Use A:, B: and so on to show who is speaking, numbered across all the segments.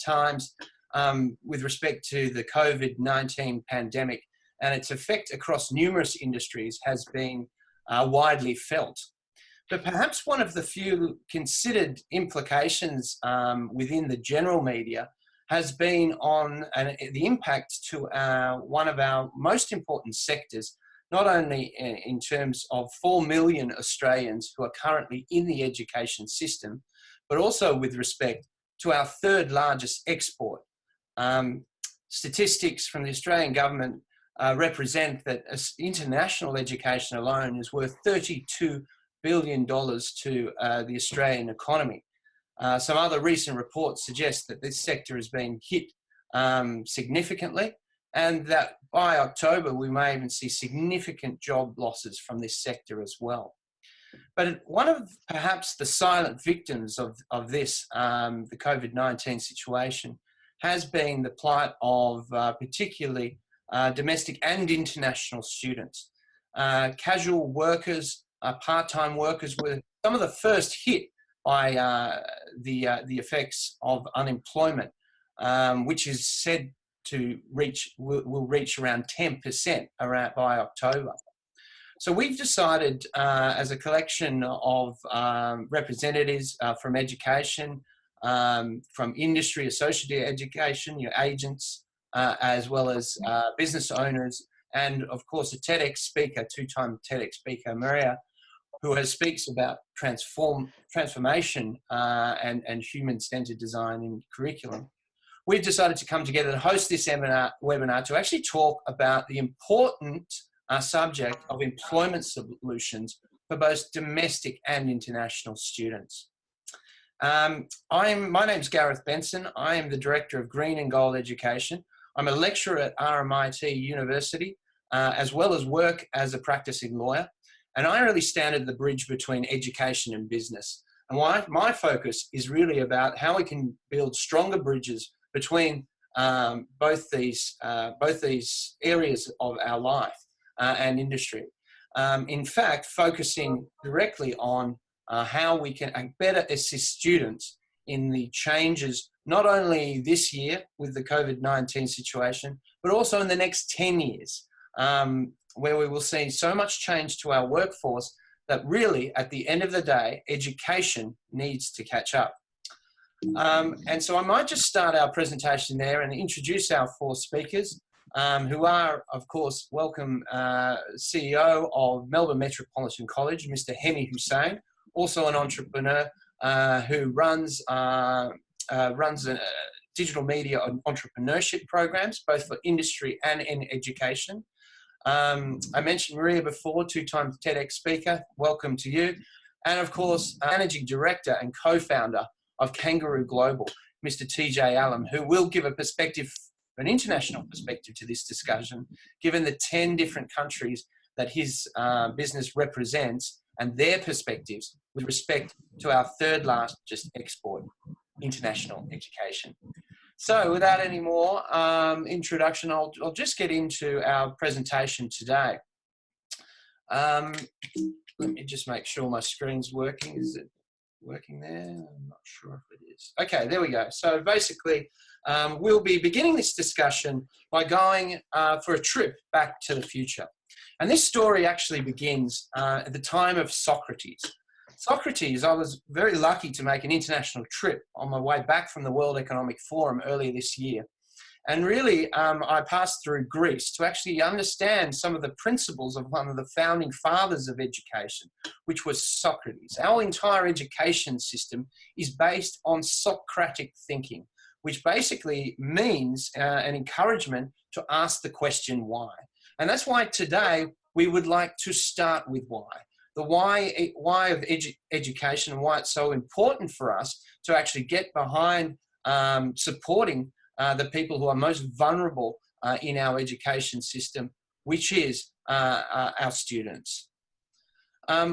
A: times with respect to the COVID-19 pandemic, and its effect across numerous industries has been widely felt. But perhaps one of the few considered implications within the general media has been on the impact to one of our most important sectors, not only in terms of 4 million Australians who are currently in the education system, but also with respect to our third largest export. Statistics from the Australian government represent that international education alone is worth $32 billion to the Australian economy. Some other recent reports suggest that this sector has been hit significantly, and that by October we may even see significant job losses from this sector as well. But one of perhaps the silent victims of this, the COVID-19 situation, has been the plight of particularly domestic and international students. Casual workers, part-time workers were some of the first hit by the effects of unemployment, which is said to will reach around 10% by October. So we've decided as a collection of representatives from education, from industry, associate education, your agents, as well as business owners, and of course a TEDx speaker, two-time TEDx speaker, Mayiah, who speaks about transformation and human-centered design in curriculum. We've decided to come together to host this webinar to actually talk about the important subject of employment solutions for both domestic and international students. My name's Gareth Benson. I am the Director of Green and Gold Education. I'm a lecturer at RMIT University, as well as work as a practicing lawyer. And I really stand at the bridge between education and business. And my focus is really about how we can build stronger bridges between both these areas of our life and industry. In fact, focusing directly on how we can better assist students in the changes, not only this year with the COVID-19 situation, but also in the next 10 years, where we will see so much change to our workforce that really, at the end of the day, education needs to catch up. And so I might just start our presentation there and introduce our four speakers, who are, of course, welcome CEO of Melbourne Metropolitan College, Mr. Hemi Hossein, also an entrepreneur who runs digital media entrepreneurship programs, both for industry and in education. I mentioned Mayiah before, two-time TEDx speaker, welcome to you. And of course, Managing Director and co-founder of Kangaroo Global, Mr. TJ Allen, who will give a perspective, an international perspective to this discussion, given the 10 different countries that his business represents and their perspectives with respect to our third largest export, international education. So without any more introduction, I'll just get into our presentation today. Let me just make sure my screen's working. Is it working there? I'm not sure if it is. Okay, there we go. So basically, we'll be beginning this discussion by going for a trip back to the future. And this story actually begins at the time of Socrates. Socrates, I was very lucky to make an international trip on my way back from the World Economic Forum earlier this year. And really, I passed through Greece to actually understand some of the principles of one of the founding fathers of education, which was Socrates. Our entire education system is based on Socratic thinking, which basically means an encouragement to ask the question why. And that's why today we would like to start with why. The why of education and why it's so important for us to actually get behind supporting the people who are most vulnerable in our education system, which is our students.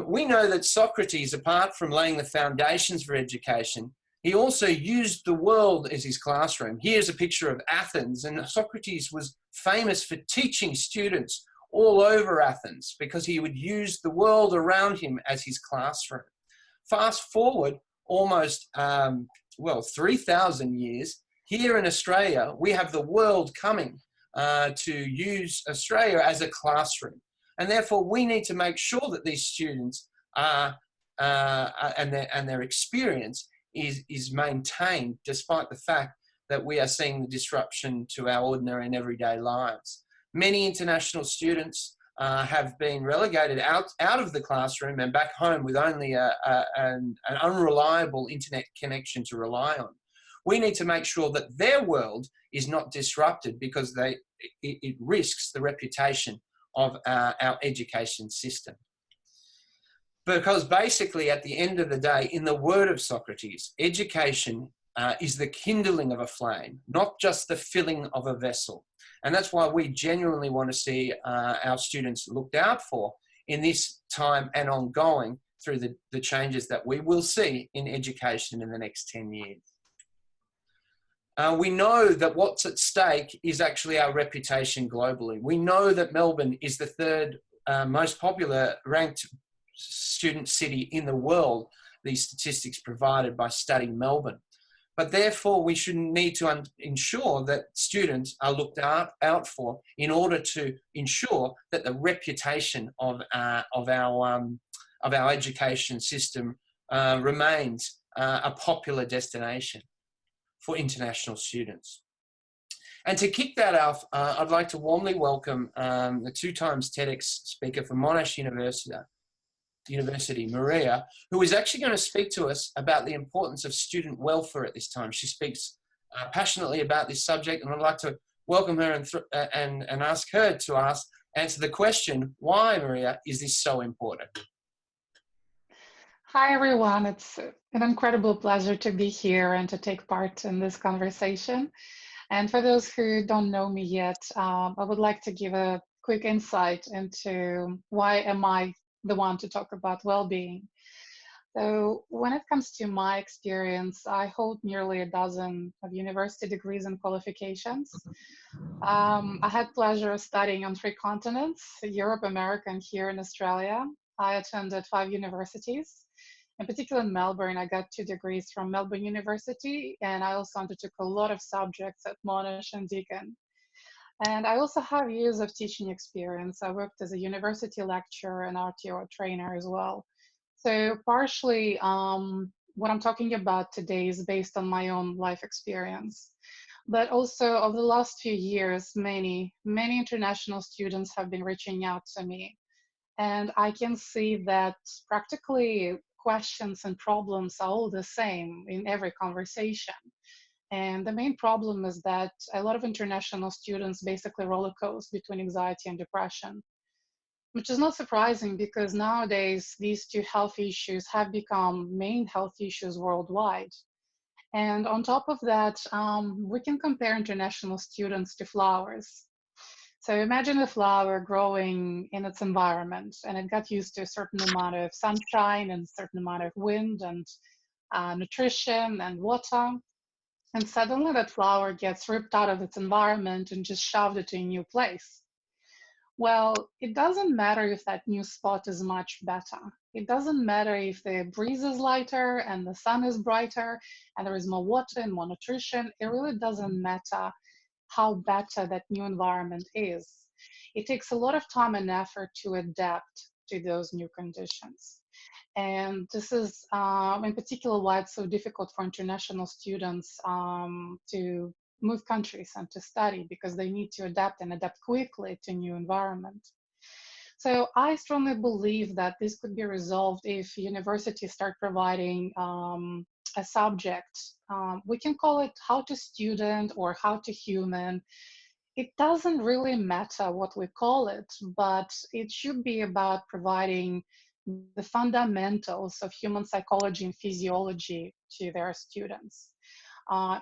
A: We know that Socrates, apart from laying the foundations for education, he also used the world as his classroom. Here's a picture of Athens, and Socrates was famous for teaching students all over Athens because he would use the world around him as his classroom. Fast forward almost, 3,000 years, Here in Australia, we have the world coming to use Australia as a classroom. And therefore, we need to make sure that these students are, and their experience is maintained despite the fact that we are seeing the disruption to our ordinary and everyday lives. Many international students have been relegated out of the classroom and back home with only an unreliable internet connection to rely on. We need to make sure that their world is not disrupted because it risks the reputation of our education system. Because basically, at the end of the day, in the word of Socrates, education is the kindling of a flame, not just the filling of a vessel. And that's why we genuinely want to see our students looked out for in this time and ongoing through the changes that we will see in education in the next 10 years. We know that what's at stake is actually our reputation globally. We know that Melbourne is the third most popular ranked student city in the world, these statistics provided by Study Melbourne. But therefore, we should need to ensure that students are looked out for in order to ensure that the reputation of our education system remains a popular destination for international students. And to kick that off, I'd like to warmly welcome the 2 times TEDx speaker from Monash University, Mayiah, who is actually going to speak to us about the importance of student welfare at this time. She speaks passionately about this subject, and I'd like to welcome her and ask her to answer the question, why, Mayiah, is this so important?
B: Hi, everyone. It's an incredible pleasure to be here and to take part in this conversation. And for those who don't know me yet, I would like to give a quick insight into why am I the one to talk about well-being. So when it comes to my experience, I hold nearly a dozen of university degrees and qualifications. I had pleasure of studying on 3 continents, Europe, America, and here in Australia. I attended 5 universities. In particular, in Melbourne, I got 2 degrees from Melbourne University, and I also undertook a lot of subjects at Monash and Deakin. And I also have years of teaching experience. I worked as a university lecturer and RTO trainer as well. So partially, what I'm talking about today is based on my own life experience. But also over the last few years, many international students have been reaching out to me. And I can see that practically questions and problems are all the same in every conversation. And the main problem is that a lot of international students basically roller coast between anxiety and depression, which is not surprising because nowadays these 2 health issues have become main health issues worldwide. And on top of that, we can compare international students to flowers. So imagine a flower growing in its environment, and it got used to a certain amount of sunshine and a certain amount of wind and nutrition and water. And suddenly that flower gets ripped out of its environment and just shoved it to a new place. Well, it doesn't matter if that new spot is much better. It doesn't matter if the breeze is lighter and the sun is brighter and there is more water and more nutrition. It really doesn't matter how better that new environment is. It takes a lot of time and effort to adapt to those new conditions. And this is in particular why it's so difficult for international students to move countries and to study, because they need to adapt and adapt quickly to new environment. So I strongly believe that this could be resolved if universities start providing a subject. We can call it how to student or how to human. It doesn't really matter what we call it, but it should be about providing the fundamentals of human psychology and physiology to their students.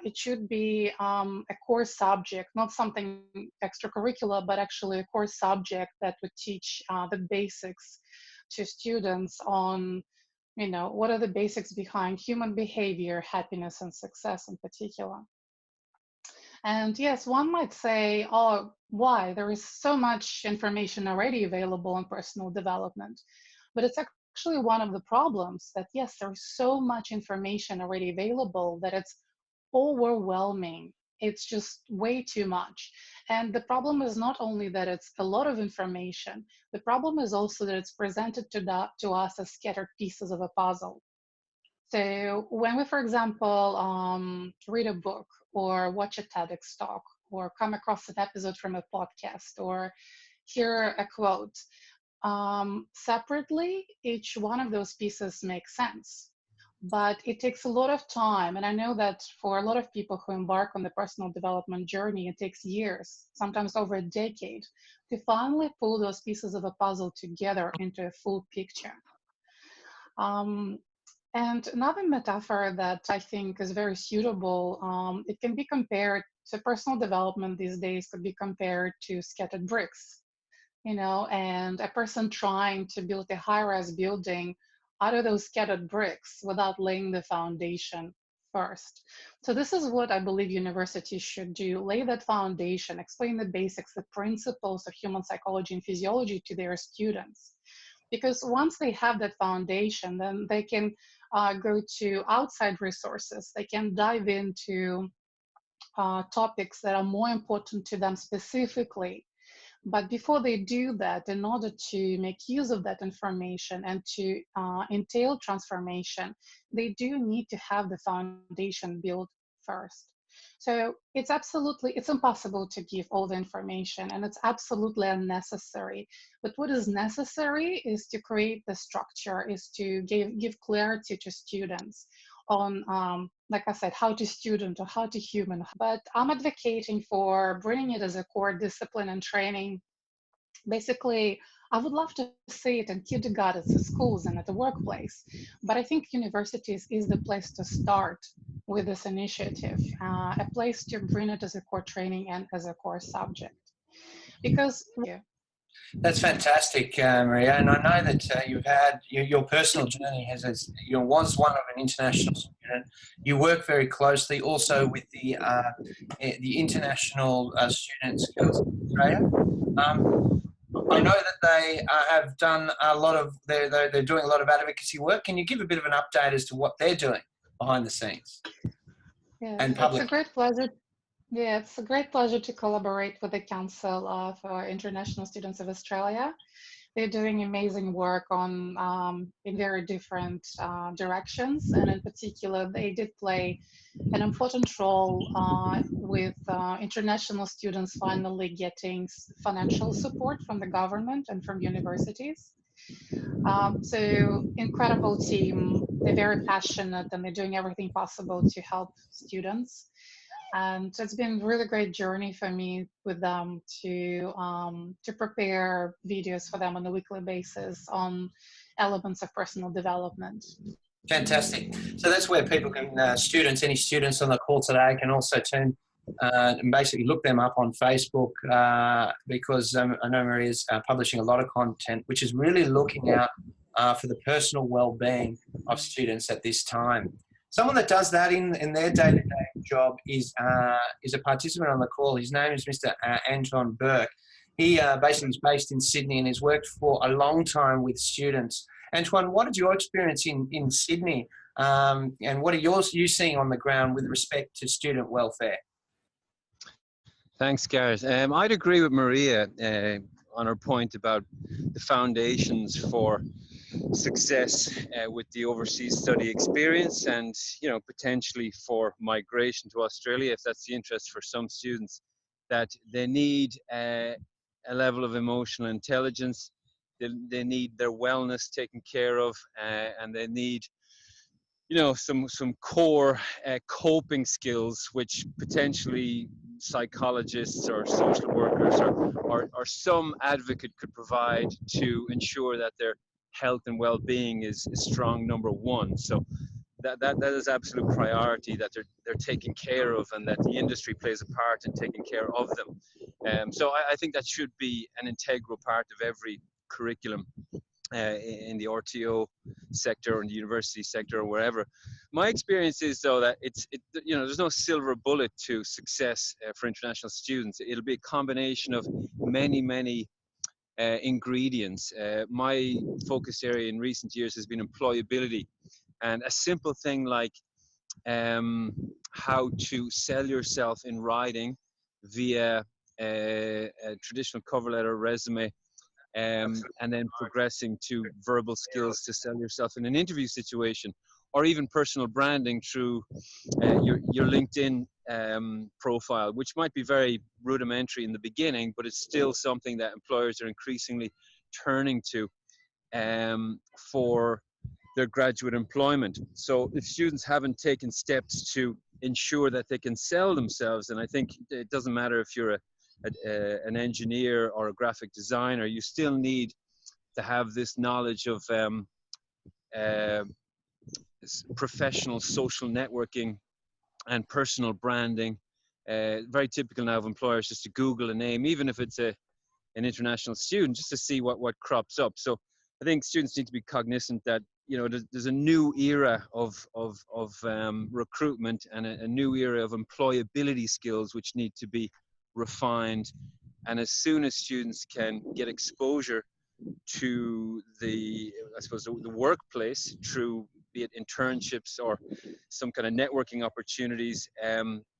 B: It should be a core subject, not something extracurricular, but actually a core subject that would teach the basics to students on, what are the basics behind human behavior, happiness, and success in particular. And yes, one might say, oh, why? There is so much information already available on personal development. But it's actually one of the problems that, yes, there is so much information already available that it's overwhelming. It's just way too much. And the problem is not only that it's a lot of information, the problem is also that it's presented to us as scattered pieces of a puzzle. So when we, for example, read a book or watch a TEDx talk or come across an episode from a podcast or hear a quote, separately, each one of those pieces makes sense. But it takes a lot of time. And I know that for a lot of people who embark on the personal development journey, it takes years, sometimes over a decade, to finally pull those pieces of a puzzle together into a full picture. And another metaphor that I think is very suitable, it can be compared to personal development these days, could be compared to scattered bricks, and a person trying to build a high-rise building out of those scattered bricks without laying the foundation first. So this is what I believe universities should do: lay that foundation, explain the basics, the principles of human psychology and physiology to their students. Because once they have that foundation, then they can go to outside resources. They can dive into topics that are more important to them specifically. But before they do that, in order to make use of that information and to entail transformation, they do need to have the foundation built first. So it's impossible to give all the information, and it's absolutely unnecessary. But what is necessary is to create the structure, is to give clarity to students on, like I said, how to student or how to human. But I'm advocating for bringing it as a core discipline and training. Basically, I would love to see it in kindergartens, in schools, and at the workplace. But I think universities is the place to start with this initiative, a place to bring it as a core training and as a core subject. Because
A: That's fantastic, Mayiah. And I know that you've had your personal journey was one of an international student. You work very closely also with the international students girls in Australia. I know that they have done a lot of they're doing a lot of advocacy work. Can you give a bit of an update as to what they're doing behind the scenes?
B: Yes,
A: And public?
B: it's a great pleasure. Yeah, it's a great pleasure to collaborate with the Council of International Students of Australia. They're doing amazing work on in very different directions, and in particular, they did play an important role with international students finally getting financial support from the government and from universities. So incredible team. They're very passionate, and they're doing everything possible to help students. And it's been a really great journey for me with them to prepare videos for them on a weekly basis on elements of personal development.
A: Fantastic. So that's where people can, any students on the call today can also turn and basically look them up on Facebook because I know Maria's publishing a lot of content, which is really looking out for the personal well-being of students at this time. Someone that does that in their day-to-day job is a participant on the call. His name is Mr. Anton Burke. He basically is based in Sydney and has worked for a long time with students. Antoine, what is your experience in Sydney and what are you seeing on the ground with respect to student welfare?
C: Thanks, Gareth. I'd agree with Mayiah on her point about the foundations for success with the overseas study experience and, potentially for migration to Australia, if that's the interest for some students, that they need a level of emotional intelligence. They need their wellness taken care of, and they need, some core coping skills, which potentially psychologists or social workers or some advocate could provide to ensure that their health and well-being is strong, number one. So that is absolute priority, that they're taken care of, and that the industry plays a part in taking care of them. So I think that should be an integral part of every curriculum in the RTO sector or in the university sector or wherever. My experience is, though, that there's no silver bullet to success for international students. It'll be a combination of many ingredients. My focus area in recent years has been employability, and a simple thing like how to sell yourself in writing via a traditional cover letter, resume, and then progressing to verbal skills to sell yourself in an interview situation, or even personal branding through your LinkedIn profile, which might be very rudimentary in the beginning, but it's still something that employers are increasingly turning to for their graduate employment. So if students haven't taken steps to ensure that they can sell themselves, and I think it doesn't matter if you're an engineer or a graphic designer, you still need to have this knowledge of professional social networking and personal branding. Very typical now of employers just to Google a name, even if it's an international student, just to see what crops up. So I think students need to be cognizant that, you know, there's a new era of recruitment and a new era of employability skills which need to be refined. And as soon as students can get exposure to the workplace through, be it internships or some kind of networking opportunities,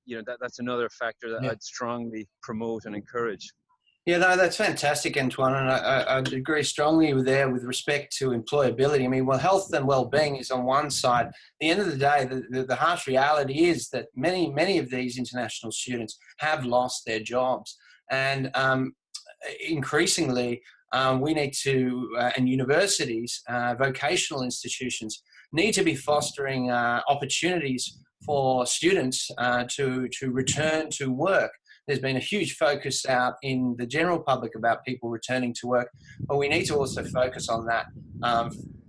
C: you know, that's another factor that I'd strongly promote and encourage.
A: Yeah, no, that's fantastic, Antoine, and I'd agree strongly with respect to employability. I mean, well, health and well-being is on one side. At the end of the day, the harsh reality is that many of these international students have lost their jobs, and increasingly, we need to, and universities, vocational institutions, need to be fostering opportunities for students to return to work. There's been a huge focus out in the general public about people returning to work, but we need to also focus on that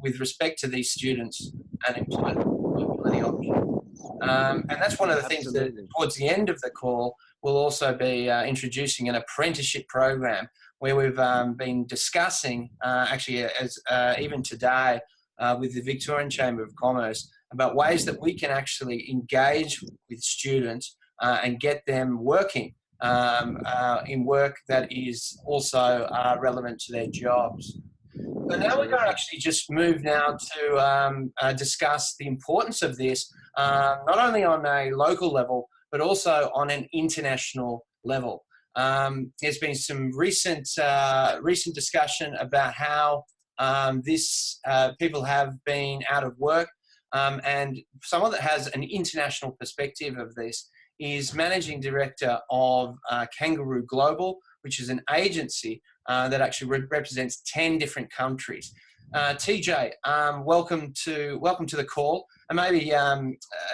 A: with respect to these students and employability options. And that's one of the things that towards the end of the call, we'll also be introducing an apprenticeship program where we've been discussing, actually as even today with the Victorian Chamber of Commerce, about ways that we can actually engage with students and get them working in work that is also relevant to their jobs. So now we're going to actually just move now to discuss the importance of this, not only on a local level, but also on an international level. There's been some recent discussion about how people have been out of work, and someone that has an international perspective of this is Managing Director of Kangaroo Global, which is an agency that actually represents 10 different countries. TJ, welcome to the call. And maybe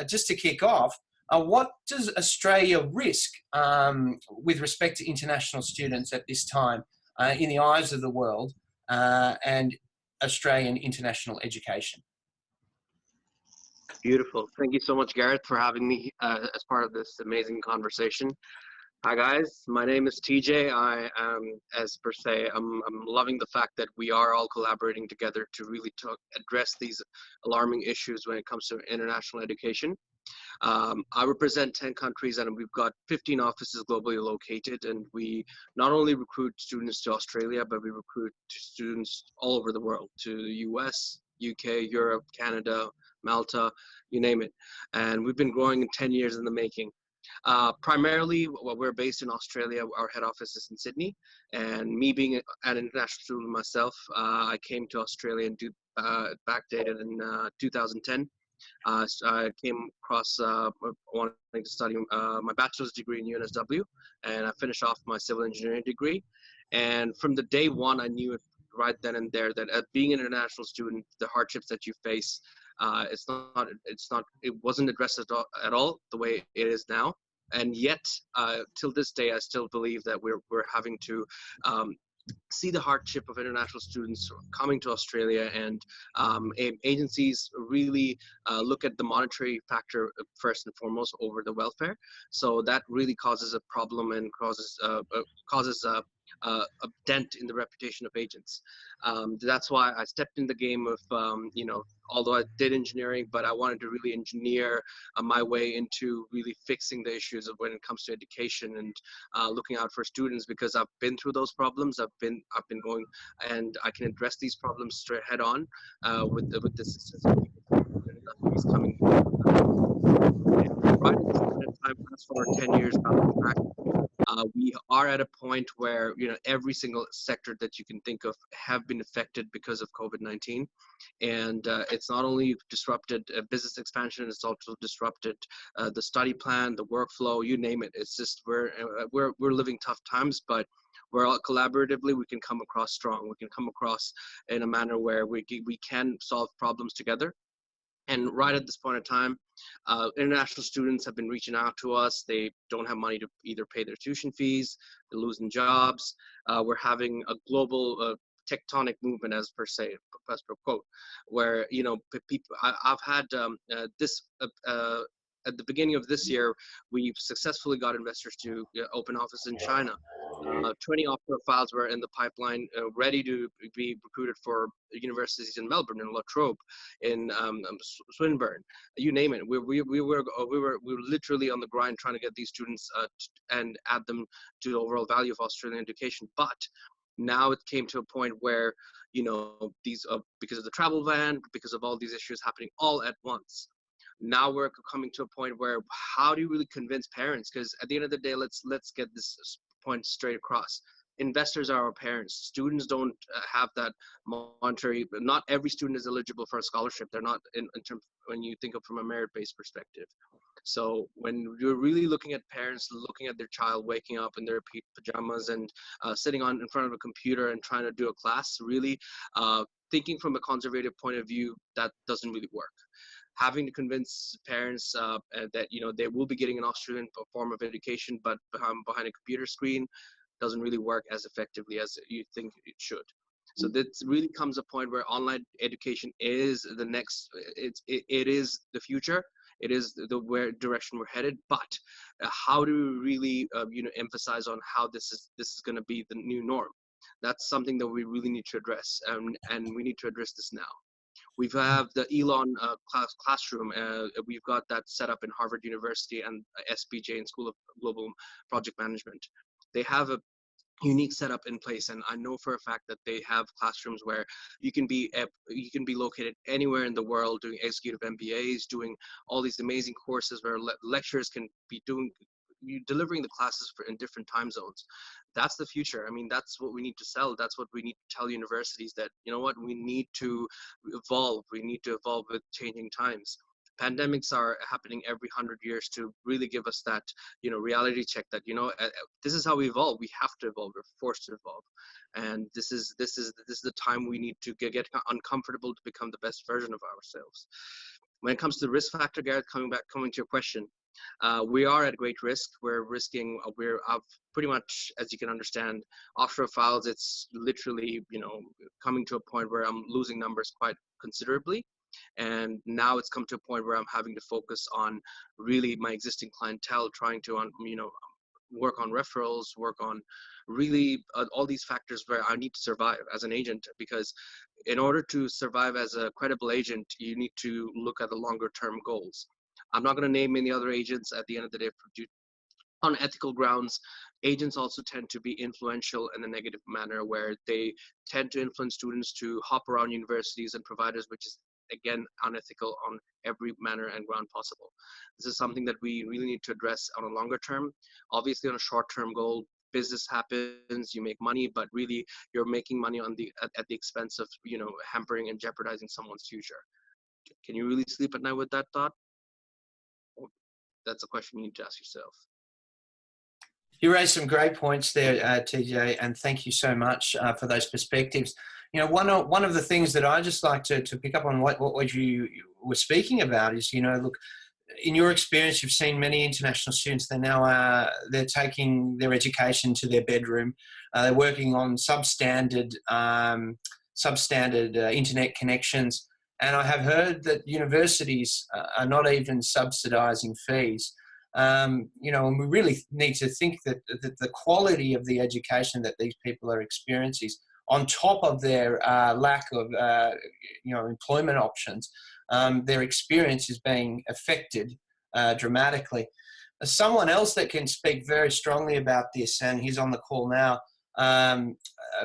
A: just to kick off, what does Australia risk with respect to international students at this time in the eyes of the world and Australian international education?
D: Beautiful. Thank you so much, Gareth, for having me as part of this amazing conversation. Hi, guys. My name is TJ. I am, as per se, I'm loving the fact that we are all collaborating together to really address these alarming issues when it comes to international education. I represent 10 countries and we've got 15 offices globally located, and we not only recruit students to Australia, but we recruit students all over the world, to the US, UK, Europe, Canada, Malta, you name it. And we've been growing in 10 years in the making. Primarily, we're based in Australia. Our head office is in Sydney. And me being an international student myself, I came to Australia and backdated in 2010. I came across wanting to study my bachelor's degree in UNSW, and I finished off my civil engineering degree. And from the day one, I knew it right then and there that being an international student, the hardships that you face, it wasn't addressed at all the way it is now. And yet, till this day, I still believe that we're having to see the hardship of international students coming to Australia, and agencies really look at the monetary factor first and foremost over the welfare. So that really causes a problem and causes a dent in the reputation of agents. That's why I stepped in the game of, although I did engineering, but I wanted to really engineer my way into really fixing the issues of when it comes to education and looking out for students, because I've been through those problems. I've been going, and I can address these problems straight head on with the assistance of coming. time fast forward 10 years down the track, we are at a point where, you know, every single sector that you can think of have been affected because of COVID-19. And it's not only disrupted business expansion, it's also disrupted the study plan, the workflow, you name it. It's just we're living tough times, but we're all collaboratively, we can come across strong. We can come across in a manner where we can solve problems together. And right at this point in time, international students have been reaching out to us. They don't have money to either pay their tuition fees, they're losing jobs. We're having a global tectonic movement, as per se, as per quote, where, you know, people, I've had this, at the beginning of this year, we've successfully got investors to open office in China. 20 offshore files were in the pipeline, ready to be recruited for universities in Melbourne, in La Trobe, in Swinburne, you name it. We were literally on the grind trying to get these students and add them to the overall value of Australian education. But now it came to a point where, you know, these because of the travel ban, because of all these issues happening all at once. Now we're coming to a point where, how do you really convince parents? Because at the end of the day, let's get this point straight across. Investors are our parents. Students don't have that monetary. Not every student is eligible for a scholarship. They're not in terms when you think of from a merit-based perspective. So when you're really looking at parents looking at their child waking up in their pajamas and sitting in front of a computer and trying to do a class, really thinking from a conservative point of view, that doesn't really work. Having to convince parents that, you know, they will be getting an Australian form of education, but behind a computer screen doesn't really work as effectively as you think it should. So this really comes a point where online education is the next, it is the future. It is the direction we're headed, but how do we really, you know, emphasize on how this is going to be the new norm? That's something that we really need to address, and we need to address this now. We have the Elon classroom. We've got that set up in Harvard University and SPJ in School of Global Project Management. They have a unique setup in place, and I know for a fact that they have classrooms where you can be located anywhere in the world, doing executive MBAs, doing all these amazing courses where lecturers can be delivering the classes in different time zones. That's the future. I mean, that's what we need to sell. That's what we need to tell universities, that, you know what, we need to evolve. We need to evolve with changing times. Pandemics are happening every 100 years to really give us that, you know, reality check that, you know, this is how we evolve. We have to evolve. We're forced to evolve, and this is the time we need to get uncomfortable to become the best version of ourselves. When it comes to the risk factor, Gareth, coming to your question, we are at great risk. We're risking, we're pretty much, as you can understand, offshore files, it's literally, you know, coming to a point where I'm losing numbers quite considerably. And now it's come to a point where I'm having to focus on really my existing clientele, trying to, you know, work on referrals, work on really all these factors where I need to survive as an agent, because in order to survive as a credible agent, you need to look at the longer term goals. I'm not going to name any other agents at the end of the day on ethical grounds. Agents also tend to be influential in a negative manner, where they tend to influence students to hop around universities and providers, which is again unethical on every manner and ground possible. This is something that we really need to address on a longer term. Obviously, on a short-term goal, business happens, you make money, but really you're making money on at the expense of, you know, hampering and jeopardizing someone's future. Can you really sleep at night with that thought? That's a question you need to ask yourself.
A: You raised some great points there, TJ, and thank you so much for those perspectives. You know, one of the things that I just like to pick up on what you were speaking about is, you know, look, in your experience, you've seen many international students. They're taking their education to their bedroom. They're working on substandard internet connections, and I have heard that universities are not even subsidising fees. You know, and we really need to think that the quality of the education that these people are experiencing, on top of their lack of, you know, employment options, their experience is being affected dramatically. Someone else that can speak very strongly about this, and he's on the call now,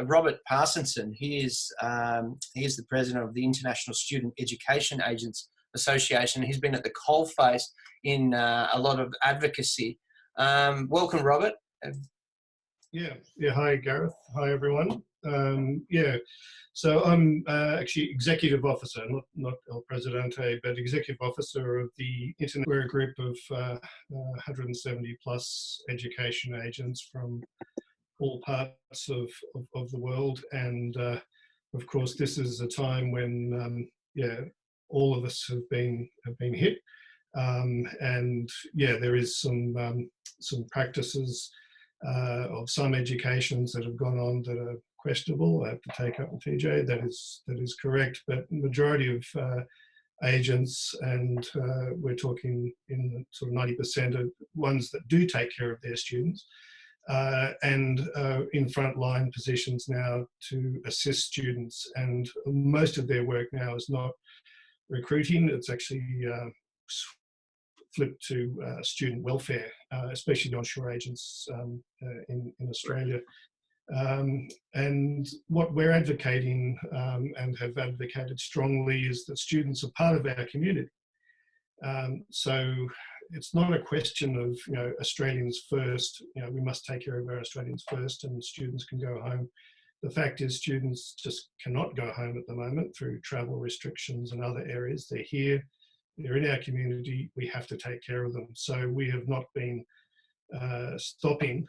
A: Robert Parsonson. He is the president of the International Student Education Agents Association. He's been at the coalface in a lot of advocacy. Welcome, Robert.
E: Yeah. Hi, Gareth. Hi, everyone. So I'm actually executive officer, not El Presidente, but executive officer of the Internet. We're a group of 170 plus education agents from all parts of the world, and of course, this is a time when all of us have been hit, and there is some practices of some educations that have gone on that are questionable. I have to take up with TJ. That is correct, but majority of agents, and we're talking in sort of 90% of ones that do take care of their students, and in frontline positions now to assist students. And most of their work now is not recruiting; it's actually flipped to student welfare, especially the onshore agents in Australia. And what we're advocating and have advocated strongly is that students are part of our community. So it's not a question of, Australians first, we must take care of our Australians first and students can go home. The fact is students just cannot go home at the moment through travel restrictions and other areas. They're here, they're in our community, we have to take care of them. So we have not been stopping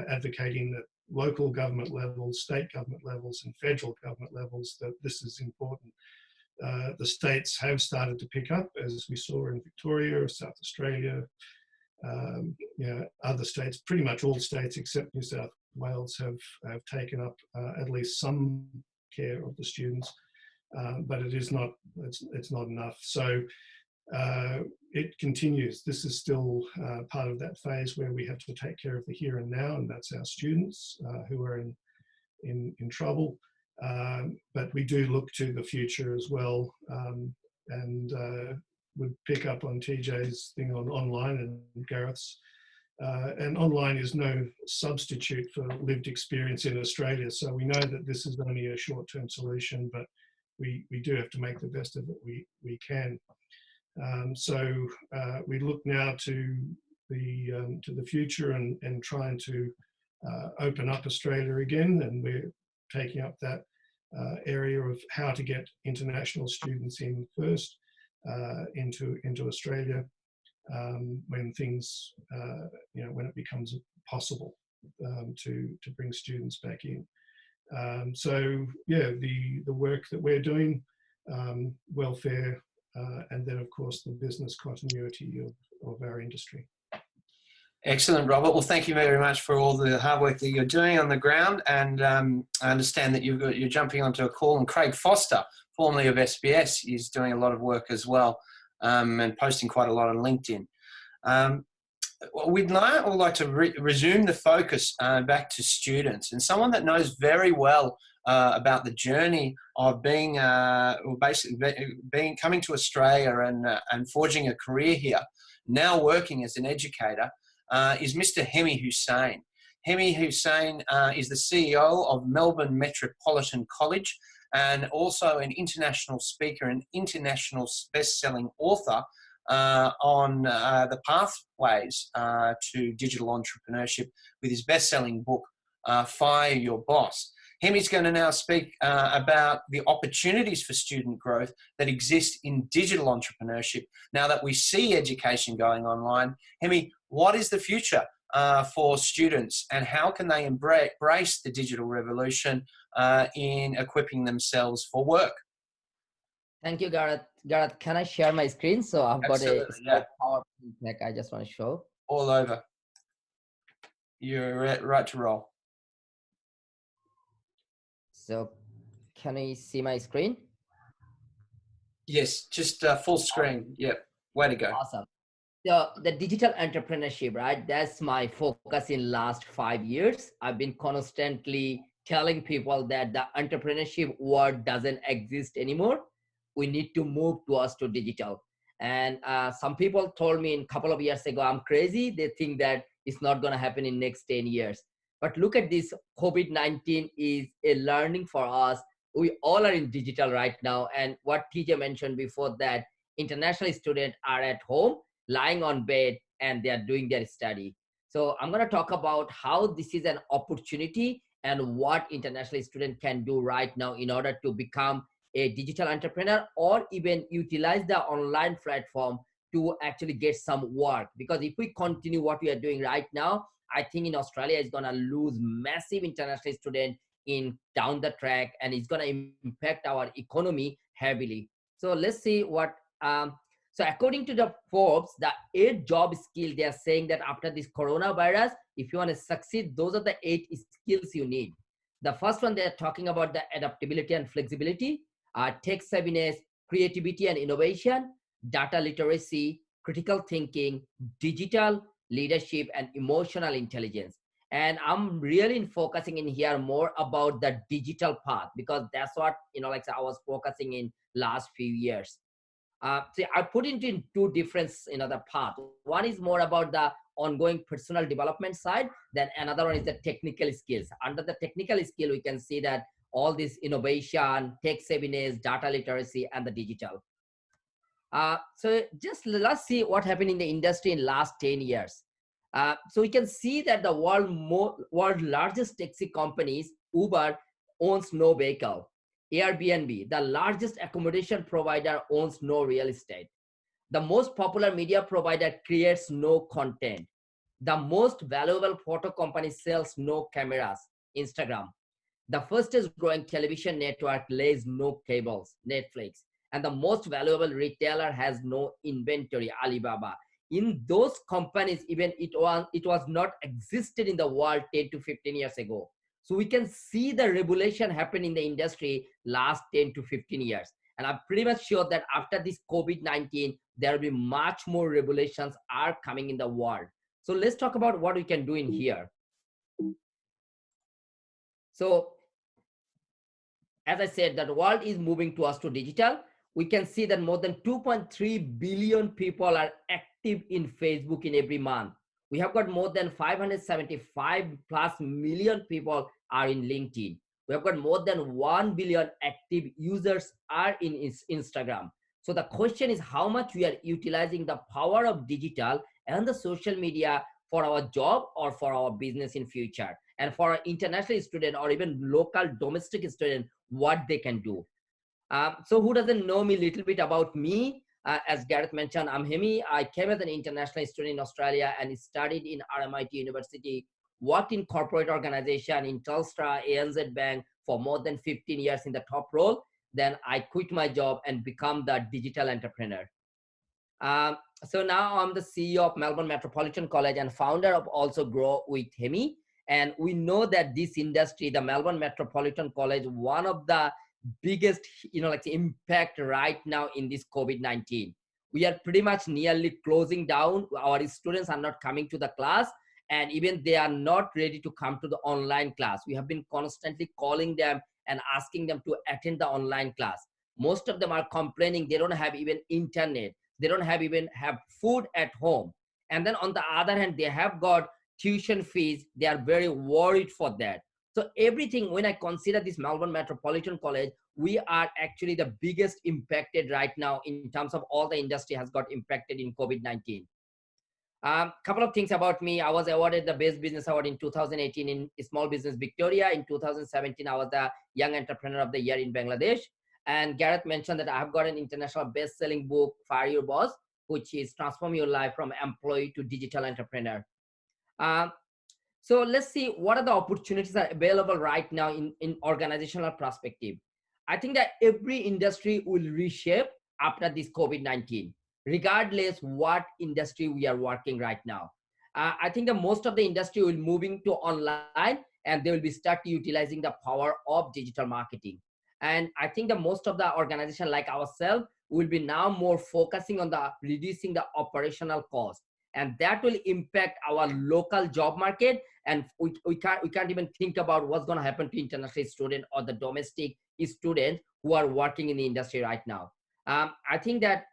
E: advocating at local government levels, state government levels and federal government levels that this is important. The states have started to pick up, as we saw in Victoria, South Australia, other states, pretty much all states except New South Wales have taken up at least some care of the students, but it's not enough. So it continues. This is still part of that phase where we have to take care of the here and now, and that's our students who are in trouble. But we do look to the future as well, and would pick up on TJ's thing on online and Gareth's. And online is no substitute for lived experience in Australia. So we know that this is only a short-term solution, but we do have to make the best of it we can. So we look now to the future and trying to open up Australia again, and we're taking up that area of how to get international students in first into Australia when things when it becomes possible to bring students back in. So the work that we're doing, welfare. And then, of course, the business continuity of our industry.
A: Excellent, Robert. Well, thank you very much for all the hard work that you're doing on the ground. And I understand that you're jumping onto a call. And Craig Foster, formerly of SBS, is doing a lot of work as well and posting quite a lot on LinkedIn. We'd now like to resume the focus back to students, and someone that knows very well about the journey of being, coming to Australia and forging a career here, now working as an educator, is Mr. Hemi Hossein. Hemi Hossein is the CEO of Melbourne Metropolitan College and also an international speaker and international best-selling author on the pathways to digital entrepreneurship with his best-selling book, Fire Your Boss. Hemi's going to now speak about the opportunities for student growth that exist in digital entrepreneurship now that we see education going online. Hemi, what is the future for students and how can they embrace the digital revolution in equipping themselves for work?
F: Thank you, Gareth. Gareth, can I share my screen? So I've
A: Absolutely,
F: got a PowerPoint deck I just want to show.
A: All over. You're right to roll.
F: So can you see my screen?
A: Yes, just full screen. Yep. Way to go.
F: Awesome. So the digital entrepreneurship, right? That's my focus in last 5 years. I've been constantly telling people that the entrepreneurship word doesn't exist anymore. We need to move to digital. And some people told me a couple of years ago, I'm crazy. They think that it's not going to happen in next 10 years. But look at this, COVID-19 is a learning for us. We all are in digital right now. And what TJ mentioned before, that international students are at home lying on bed and they are doing their study. So I'm going to talk about how this is an opportunity and what international student can do right now in order to become a digital entrepreneur or even utilize the online platform to actually get some work. Because if we continue what we are doing right now, I think in Australia is going to lose massive international student in down the track, and it's going to impact our economy heavily. So let's see what so according to the Forbes, the 8 job skill, they are saying that after this coronavirus, if you want to succeed, those are the 8 skills you need. The first one, they're talking about the adaptability and flexibility, tech savviness, creativity and innovation, data literacy, critical thinking, digital leadership, and emotional intelligence. And I'm really focusing in here more about the digital path, because that's what, like I was focusing in last few years. So I put it in 2 different, the path. One is more about the ongoing personal development side. Then another one is the technical skills. Under the technical skill, we can see that all this innovation, tech savviness, data literacy, and the digital. So just let's see what happened in the industry in last 10 years. So we can see that the world largest taxi companies, Uber, owns no vehicle. Airbnb, the largest accommodation provider, owns no real estate. The most popular media provider creates no content. The most valuable photo company sells no cameras, Instagram. The fastest growing television network lays no cables, Netflix. And the most valuable retailer has no inventory, Alibaba. In those companies, even it was not existed in the world 10 to 15 years ago. So we can see the revolution happen in the industry last 10 to 15 years. And I'm pretty much sure that after this COVID-19, there will be much more revolutions are coming in the world. So let's talk about what we can do in here. So as I said, that the world is moving to us to digital. We can see that more than 2.3 billion people are active in Facebook in every month. We have got more than 575 plus million people are in LinkedIn. We have got more than 1 billion active users are in Instagram. So the question is how much we are utilizing the power of digital and the social media for our job or for our business in future. And for an international student or even local domestic student, what they can do. So who doesn't know me a little bit about me? As Gareth mentioned, I'm Hemi. I came as an international student in Australia and studied in RMIT University, worked in corporate organization in Telstra, ANZ Bank for more than 15 years in the top role. Then I quit my job and become the digital entrepreneur. So now I'm the CEO of Melbourne Metropolitan College and founder of also Grow with Hemi. And we know that this industry, the Melbourne Metropolitan College, one of the biggest, impact right now in this COVID-19. We are pretty much nearly closing down. Our students are not coming to the class, and even they are not ready to come to the online class. We have been constantly calling them and asking them to attend the online class. Most of them are complaining they don't have even internet. They don't even have food at home. And then on the other hand, they have got tuition fees. They are very worried for that. So everything, when I consider this Melbourne Metropolitan College, we are actually the biggest impacted right now in terms of all the industry has got impacted in COVID-19. Couple of things about me. I was awarded the Best Business Award in 2018 in Small Business Victoria. In 2017, I was the Young Entrepreneur of the Year in Bangladesh. And Gareth mentioned that I have got an international best-selling book, Fire Your Boss, which is Transform Your Life from Employee to Digital Entrepreneur. So let's see what are the opportunities that are available right now in organizational perspective. I think that every industry will reshape after this COVID-19, regardless what industry we are working right now. I think that most of the industry will moving to online and they will be start utilizing the power of digital marketing. And I think that most of the organization like ourselves will be now more focusing on the reducing the operational cost. And that will impact our local job market. And we can't even think about what's going to happen to international student or the domestic students who are working in the industry right now. I think that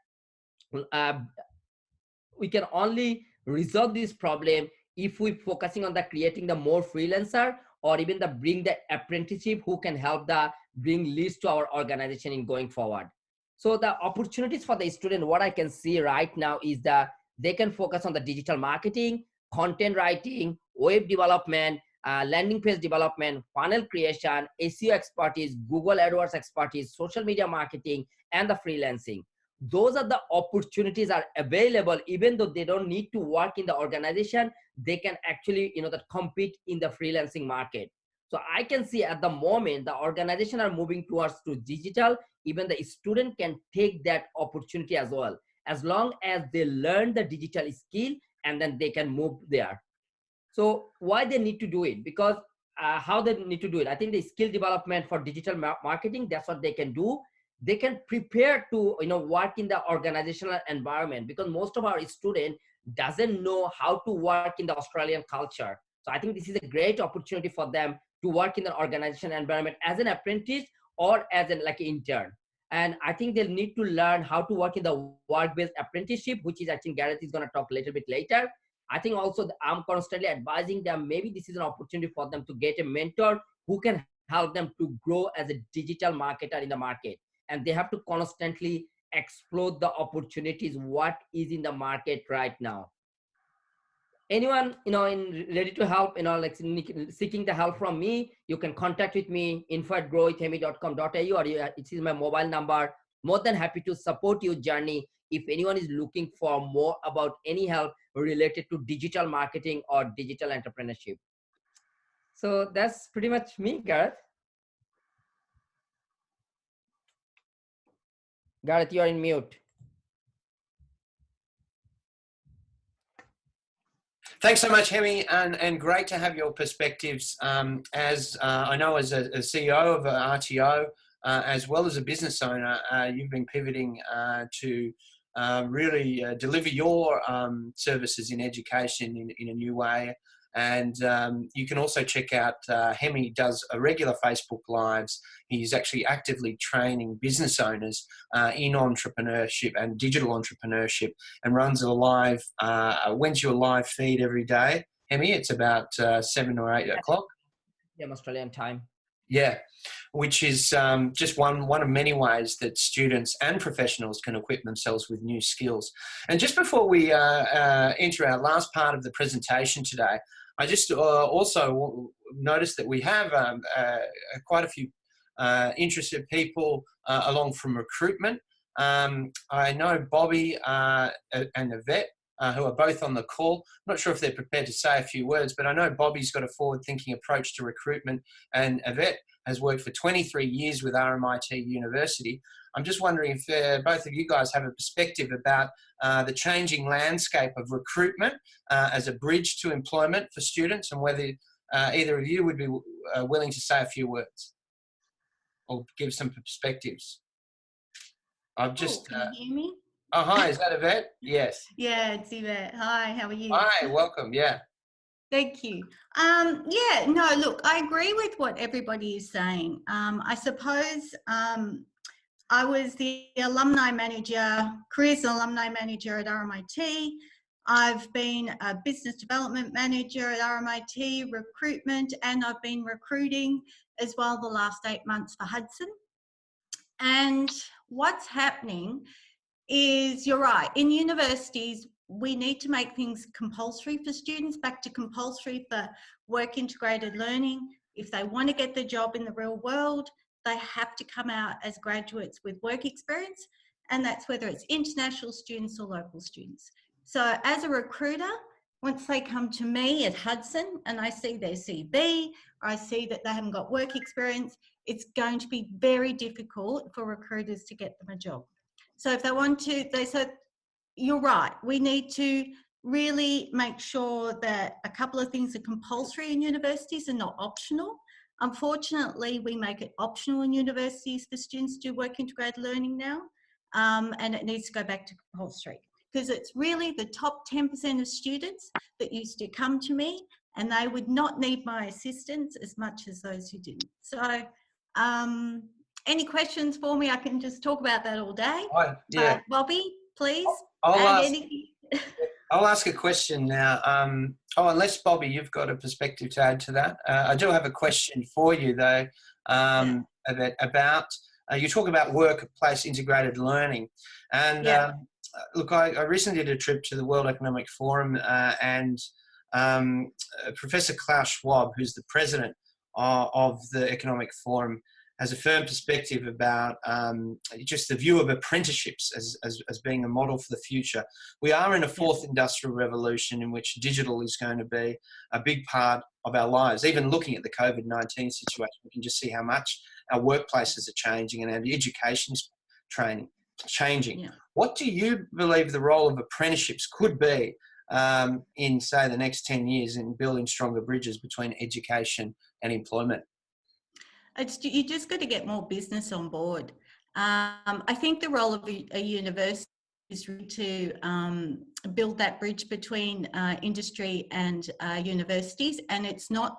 F: we can only resolve this problem if we focusing on the creating the more freelancer or even the bring the apprenticeship who can help the bring leads to our organization in going forward. So the opportunities for the student, what I can see right now is that they can focus on the digital marketing, content writing, web development, landing page development, funnel creation, SEO expertise, Google AdWords expertise, social media marketing, and the freelancing. Those are the opportunities are available. Even though they don't need to work in the organization, they can actually, that compete in the freelancing market. So I can see at the moment, the organization are moving towards to digital. Even the student can take that opportunity as well, as long as they learn the digital skill, and then they can move there. So why they need to do it? Because how they need to do it? I think the skill development for digital marketing, that's what they can do. They can prepare to work in the organizational environment, because most of our students doesn't know how to work in the Australian culture. So I think this is a great opportunity for them to work in the organizational environment as an apprentice or as an intern. And I think they'll need to learn how to work in the work-based apprenticeship, which is, I think Gareth is going to talk a little bit later. I think also I'm constantly advising them, maybe this is an opportunity for them to get a mentor who can help them to grow as a digital marketer in the market. And they have to constantly explore the opportunities, what is in the market right now. Anyone, ready to help, seeking the help from me, you can contact with me, info@growwithhemi.com.au, or it is my mobile number. More than happy to support your journey if anyone is looking for more about any help related to digital marketing or digital entrepreneurship. So that's pretty much me, Gareth. Gareth, you are in mute.
A: Thanks so much, Hemi, and great to have your perspectives. As I know, as a CEO of RTO, as well as a business owner, you've been pivoting to really deliver your services in education in a new way. And you can also check out Hemi does a regular Facebook Lives. He's actually actively training business owners in entrepreneurship and digital entrepreneurship, and runs a live, when's your live feed every day, Hemi? It's about 7 or 8 o'clock.
F: Yeah, Australian time.
A: Yeah, which is just one of many ways that students and professionals can equip themselves with new skills. And just before we enter our last part of the presentation today, I just also noticed that we have quite a few interested people along from recruitment. I know Bobby and Yvette, who are both on the call. I'm not sure if they're prepared to say a few words, but I know Bobby's got a forward-thinking approach to recruitment, and Yvette has worked for 23 years with RMIT University. I'm just wondering if both of you guys have a perspective about the changing landscape of recruitment as a bridge to employment for students, and whether either of you would be willing to say a few words or give some perspectives. I've just...
G: can you hear me?
A: Oh, hi, is that Yvette? Yes.
G: Yeah, it's Yvette. Hi, how are you?
A: Hi, welcome, yeah.
G: Thank you. Yeah, no, look, I agree with what everybody is saying. I suppose I was the alumni manager, careers alumni manager at RMIT. I've been a business development manager at RMIT, recruitment, and I've been recruiting as well the last 8 months for Hudson. And what's happening is, you're right, in universities, we need to make things compulsory for students, back to compulsory for work integrated learning. If they want to get the job in the real world, they have to come out as graduates with work experience, and that's whether it's international students or local students. So as a recruiter, once they come to me at Hudson and I see their CV, or I see that they haven't got work experience, it's going to be very difficult for recruiters to get them a job. So if they want to, they said, you're right, we need to really make sure that a couple of things are compulsory in universities and not optional. Unfortunately, we make it optional in universities for students to do work integrated learning now, and it needs to go back to compulsory, because it's really the top 10% of students that used to come to me, and they would not need my assistance as much as those who didn't. So any questions for me? I can just talk about that all day.
A: Yeah.
G: Bobby, please.
A: I'll ask a question now. Unless, Bobby, you've got a perspective to add to that. I do have a question for you, though, about you talk about workplace integrated learning. And look, I recently did a trip to the World Economic Forum and Professor Klaus Schwab, who's the president of the Economic Forum, has a firm perspective about just the view of apprenticeships as being a model for the future. We are in a fourth industrial revolution in which digital is going to be a big part of our lives. Even looking at the COVID-19 situation, we can just see how much our workplaces are changing and our education is changing. Yeah. What do you believe the role of apprenticeships could be in, say, the next 10 years in building stronger bridges between education and employment?
G: You just got to get more business on board. I think the role of a university is really to build that bridge between industry and universities, and it's not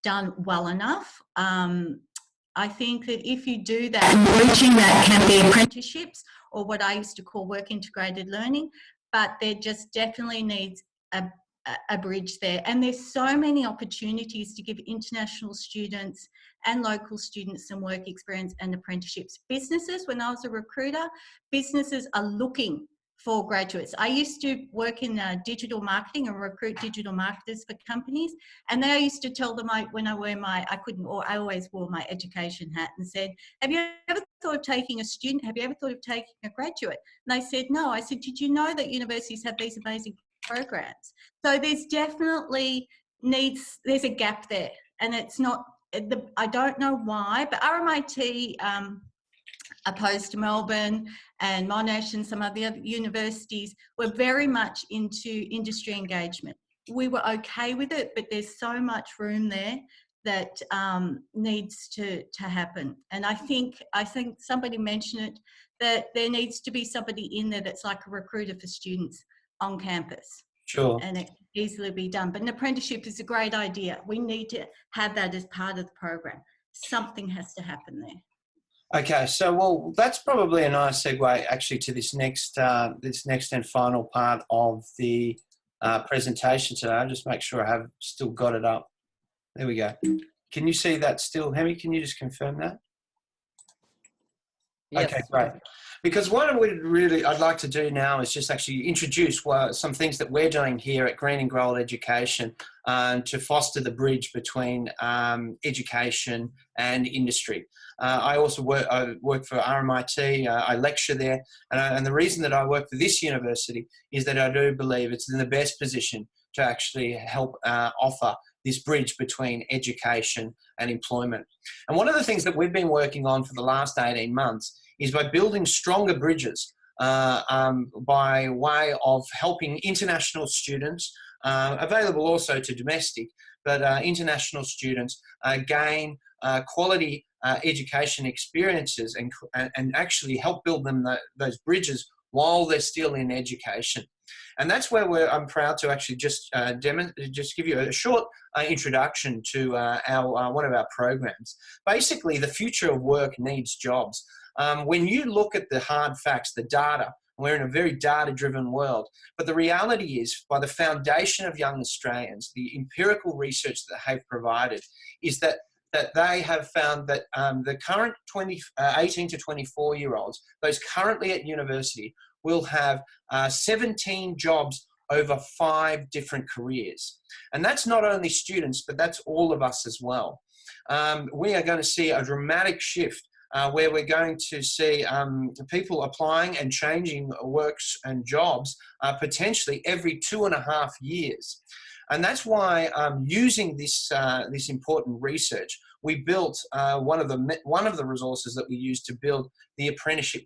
G: done well enough. I think that if you do that, bridging that can be apprenticeships or what I used to call work integrated learning, but there just definitely needs a bridge there. And there's so many opportunities to give international students and local students some work experience and apprenticeships. Businesses, when I was a recruiter, businesses are looking for graduates. I used to work in digital marketing and recruit digital marketers for companies. And then I used to tell them I always wore my education hat and said, have you ever thought of taking a student? Have you ever thought of taking a graduate? And they said, no. I said, did you know that universities have these amazing programs? So there's definitely there's a gap there. And it's not, I don't know why, but RMIT, opposed to Melbourne and Monash and some of the other universities, were very much into industry engagement. We were okay with it, but there's so much room there that needs to happen. And I think somebody mentioned it, that there needs to be somebody in there that's like a recruiter for students on campus.
A: Sure.
G: And it can easily be done. But an apprenticeship is a great idea. We need to have that as part of the program. Something has to happen there.
A: Okay, so well, that's probably a nice segue actually to this next and final part of the presentation today. I'll just make sure I have still got it up. There we go. Can you see that still, Hemi? Can you just confirm that? Yes. Okay, great. Because what I'd like to do now is just actually introduce some things that we're doing here at Green and Gold Education to foster the bridge between education and industry. I also work for RMIT. I lecture there, and the reason that I work for this university is that I do believe it's in the best position to actually help offer this bridge between education and employment. And one of the things that we've been working on for the last 18 months is by building stronger bridges by way of helping international students, available also to domestic, but international students gain quality education experiences and actually help build them those bridges while they're still in education. And that's where I'm proud to actually just give you a short introduction to one of our programs. Basically, the future of work needs jobs. When you look at the hard facts, the data, we're in a very data-driven world, but the reality is, by the foundation of young Australians, the empirical research that they've provided is that they have found that the current 18 to 24-year-olds, those currently at university, will have 17 jobs over 5 different careers. And that's not only students, but that's all of us as well. We are going to see a dramatic shift where we're going to see people applying and changing works and jobs potentially every 2.5 years. And that's why using this important research, we built one of the resources that we use to build the apprenticeship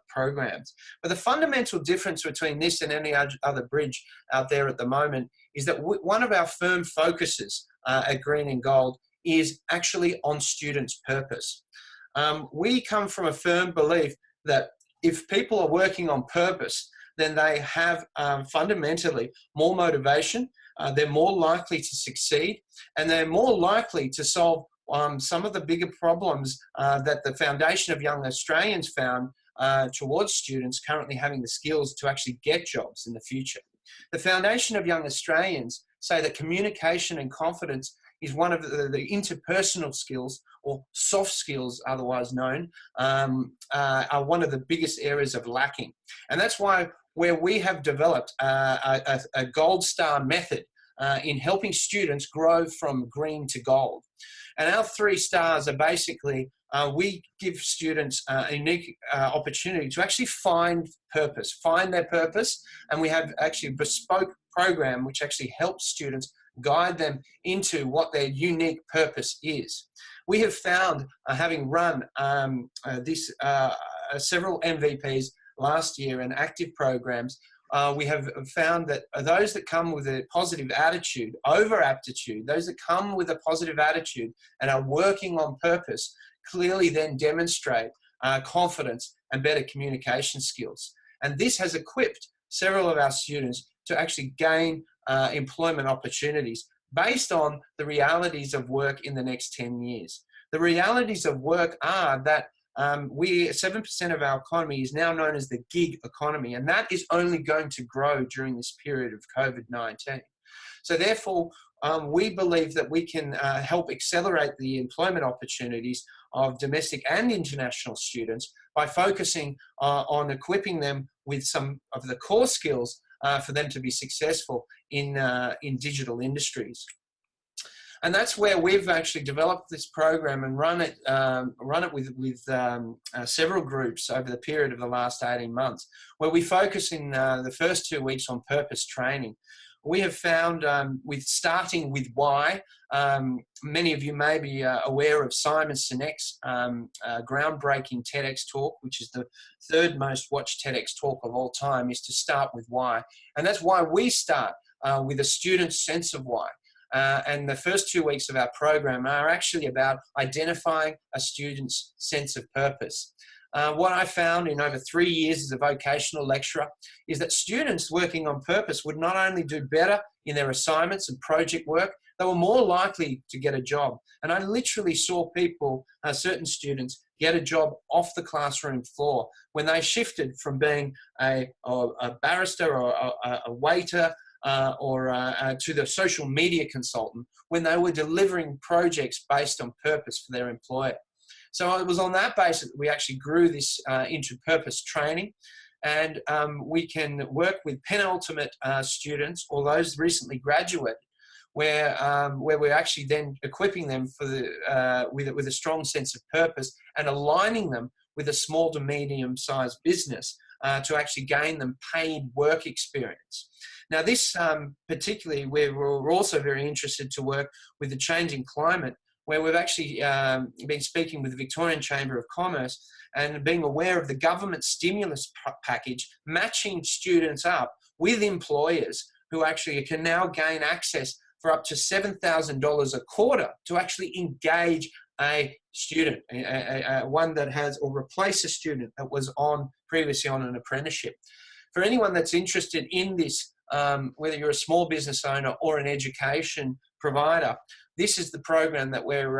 A: programs. But the fundamental difference between this and any other bridge out there at the moment is that one of our firm focuses at Green and Gold is actually on students' purpose. We come from a firm belief that if people are working on purpose, then they have fundamentally more motivation, they're more likely to succeed, and they're more likely to solve some of the bigger problems that the Foundation of Young Australians found towards students currently having the skills to actually get jobs in the future. The Foundation of Young Australians say that communication and confidence is one of the interpersonal skills, or soft skills otherwise known, are one of the biggest areas of lacking. And that's why where we have developed a gold star method in helping students grow from green to gold. And our 3 stars are basically, we give students a unique opportunity to actually find their purpose. And we have actually a bespoke program which actually helps students, guide them into what their unique purpose is. We have found, having run several MVPs last year and active programs, we have found that those that come with a positive attitude over aptitude, those that come with a positive attitude and are working on purpose, clearly then demonstrate confidence and better communication skills. And this has equipped several of our students to actually gain employment opportunities based on the realities of work in the next 10 years. The realities of work are that 7% of our economy is now known as the gig economy, and that is only going to grow during this period of COVID-19. So therefore, we believe that we can help accelerate the employment opportunities of domestic and international students by focusing on equipping them with some of the core skills for them to be successful in digital industries. And that's where we've actually developed this program and run it with several groups over the period of the last 18 months, where we focus in the first 2 weeks on purpose training. We have found, with starting with why, many of you may be aware of Simon Sinek's groundbreaking TEDx talk, which is the 3rd most watched TEDx talk of all time, is to start with why. And that's why we start with a student's sense of why. And the first 2 weeks of our program are actually about identifying a student's sense of purpose. What I found in over 3 years as a vocational lecturer is that students working on purpose would not only do better in their assignments and project work, they were more likely to get a job. And I literally saw people, certain students, get a job off the classroom floor when they shifted from being a barrister or a waiter to the social media consultant, when they were delivering projects based on purpose for their employer. So it was on that basis that we actually grew this into purpose training. And we can work with penultimate students or those recently graduated, where we're actually then equipping them for with a strong sense of purpose and aligning them with a small to medium-sized business to actually gain them paid work experience. Now, this particularly, we're also very interested to work with the changing climate, where we've actually been speaking with the Victorian Chamber of Commerce and being aware of the government stimulus package, matching students up with employers who actually can now gain access for up to $7,000 a quarter to actually engage a student, one that has, or replace a student that was previously on an apprenticeship. For anyone that's interested in this, whether you're a small business owner or an education provider, this is the program that we're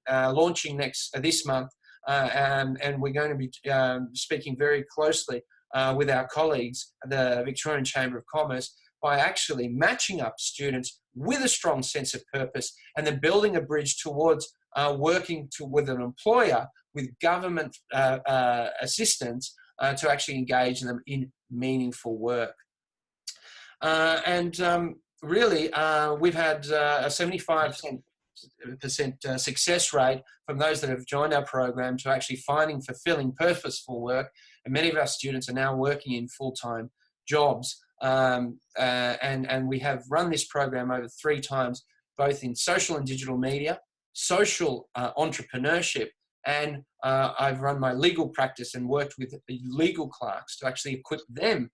A: launching this month, and we're going to be speaking very closely with our colleagues, the Victorian Chamber of Commerce, by actually matching up students with a strong sense of purpose and then building a bridge towards working with an employer with government assistance to actually engage them in meaningful work. Really, we've had a 75% success rate from those that have joined our program to actually finding fulfilling, purposeful work. And many of our students are now working in full-time jobs. And we have run this program over 3 times, both in social and digital media, social entrepreneurship, and I've run my legal practice and worked with the legal clerks to actually equip them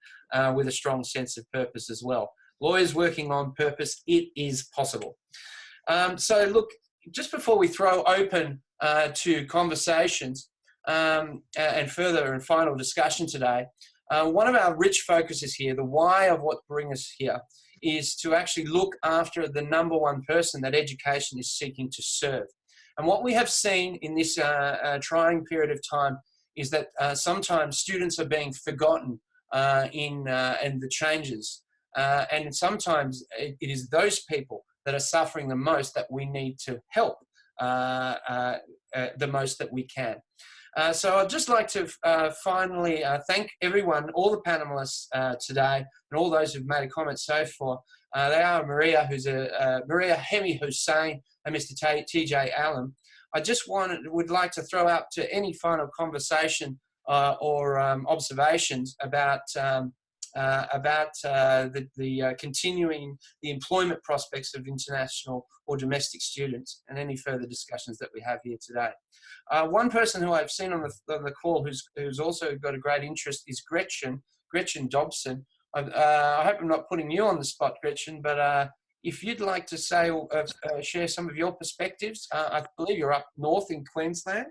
A: with a strong sense of purpose as well. Lawyers working on purpose, it is possible. So look, just before we throw open to conversations and further and final discussion today, one of our rich focuses here, the why of what brings us here, is to actually look after the #1 person that education is seeking to serve. And what we have seen in this trying period of time is that sometimes students are being forgotten in the changes. And sometimes it is those people that are suffering the most that we need to help the most that we can. So I'd just like to finally thank everyone, all the panelists today, and all those who've made a comment so far. They are Mayiah, who's Mayiah, Hemi, Hossein, and Mr. TJ Allen. I just would like to throw out to any final conversation or observations about continuing the employment prospects of international or domestic students, and any further discussions that we have here today. One person who I've seen on the call who's also got a great interest is Gretchen Dobson. I hope I'm not putting you on the spot, Gretchen, but if you'd like to say or share some of your perspectives, I believe you're up north in Queensland.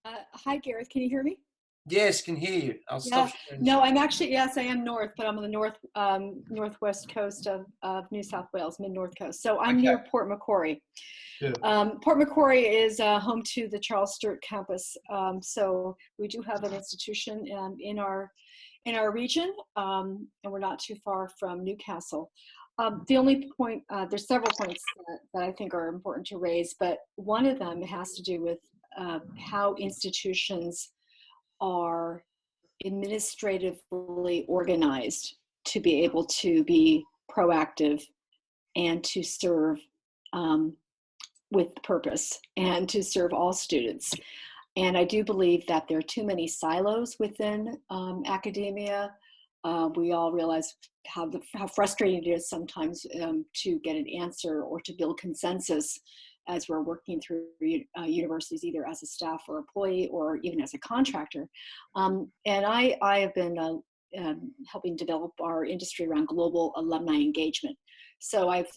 H: Hi, Gareth. Can you hear me?
A: Yes, can hear you. I'll stop.
H: No, I'm actually, yes, I am north, but I'm on the northwest coast of New South Wales, mid-north coast. So I'm near Port Macquarie.
A: Yeah.
H: Port Macquarie is home to the Charles Sturt campus. So we do have an institution in our region, and we're not too far from Newcastle. The only point, there's several points that I think are important to raise, but one of them has to do with how institutions are administratively organized to be able to be proactive and to serve with purpose and to serve all students. And I do believe that there are too many silos within academia. We all realize how frustrating it is sometimes to get an answer or to build consensus as we're working through universities, either as a staff or employee or even as a contractor. And I have been helping develop our industry around global alumni engagement. So I've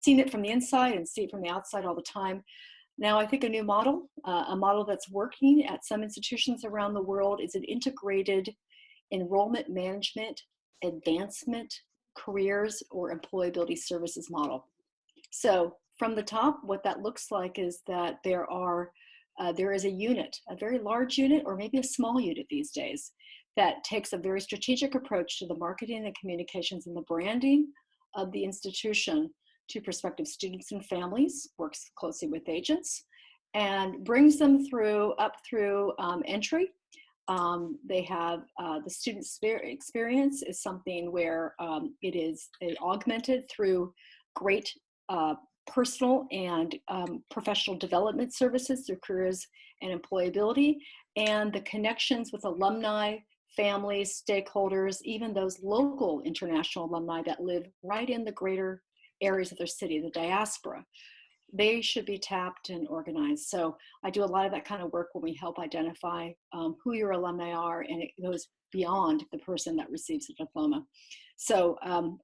H: seen it from the inside and see it from the outside all the time. Now I think a new model, a model that's working at some institutions around the world, is an integrated enrollment management, advancement, careers, or employability services model. So from the top, what that looks like is that there is a unit, a very large unit, or maybe a small unit these days, that takes a very strategic approach to the marketing and communications and the branding of the institution to prospective students and families, works closely with agents, and brings them up through entry. They have the student experience is something where it is augmented through great personal and professional development services through careers and employability, and the connections with alumni, families, stakeholders, even those local international alumni that live right in the greater areas of their city, the diaspora. They should be tapped and organized. So I do a lot of that kind of work when we help identify who your alumni are, and it goes beyond the person that receives a diploma. So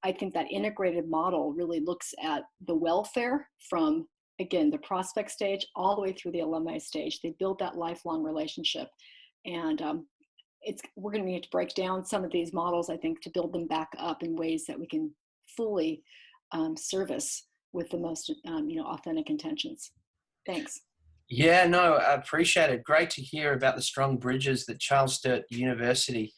H: I think that integrated model really looks at the welfare from, again, the prospect stage all the way through the alumni stage. They build that lifelong relationship. And we're going to need to break down some of these models, I think, to build them back up in ways that we can fully service with the most authentic intentions. Thanks.
A: Yeah, no, I appreciate it. Great to hear about the strong bridges that Charles Sturt University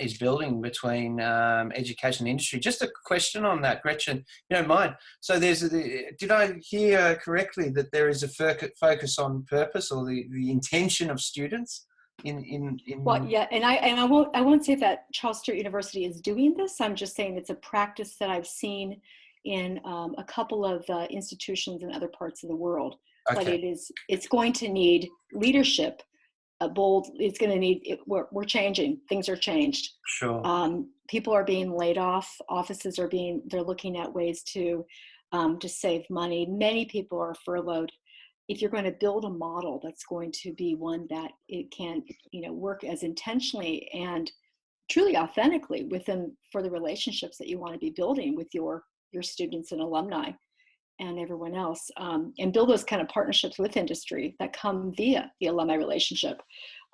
A: is building between education and industry. Just a question on that, Gretchen, if you don't mind. So did I hear correctly that there is a focus on purpose or the intention of students in
H: Well, yeah, and I won't say that Charles Sturt University is doing this. I'm just saying it's a practice that I've seen in a couple of institutions in other parts of the world. Okay. But it's going to need leadership. It's going to need, we're changing, things are changed.
A: Sure.
H: People are being laid off, offices they're looking at ways to save money. Many people are furloughed. If you're going to build a model that's going to be one that it can, work as intentionally and truly authentically for the relationships that you want to be building with your students and alumni and everyone else, and build those kind of partnerships with industry that come via the alumni relationship.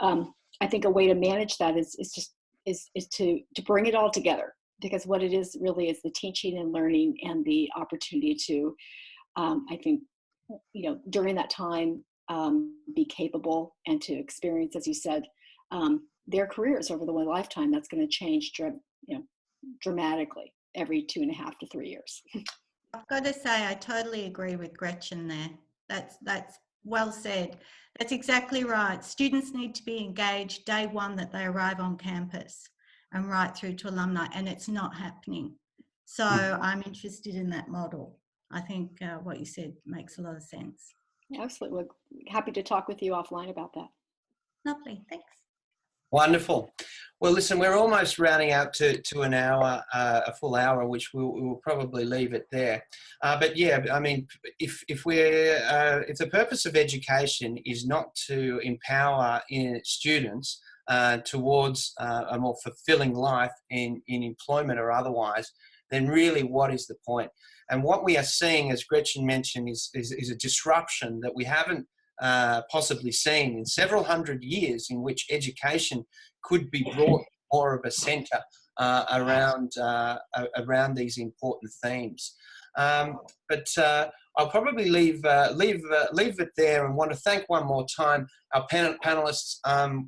H: I think a way to manage that is to bring it all together, because what it is really is the teaching and learning and the opportunity to, I think, during that time, be capable and to experience, as you said, their careers over the lifetime. That's going to change, dramatically every 2.5 to 3 years.
G: I've got to say, I totally agree with Gretchen there. That's well said. That's exactly right. Students need to be engaged day one that they arrive on campus and right through to alumni, and it's not happening. So I'm interested in that model. I think what you said makes a lot of sense.
H: Absolutely. We're happy to talk with you offline about that.
G: Lovely, thanks.
A: Wonderful. Well, listen, we're almost rounding out to an hour, a full hour, which we'll probably leave it there. But yeah, I mean, if the purpose of education is not to empower students towards a more fulfilling life in employment or otherwise, then really what is the point? And what we are seeing, as Gretchen mentioned, is a disruption that we haven't possibly seen in several hundred years, in which education could be brought more of a centre around these important themes. But I'll probably leave it there, and want to thank one more time our panelists,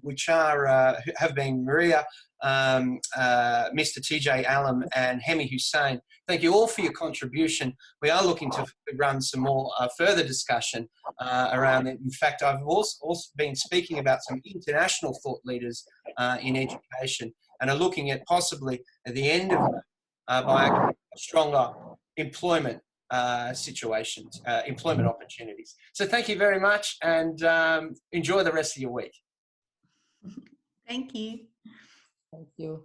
A: which are have been Mayiah, Mr. TJ Allen, and Hemi Hossein. Thank you all for your contribution. We are looking to run some more further discussion around it. In fact, I've also been speaking about some international thought leaders in education, and are looking at possibly at the end of it by stronger employment situations, employment opportunities. So thank you very much, and enjoy the rest of your week.
G: Thank you.
F: Thank you.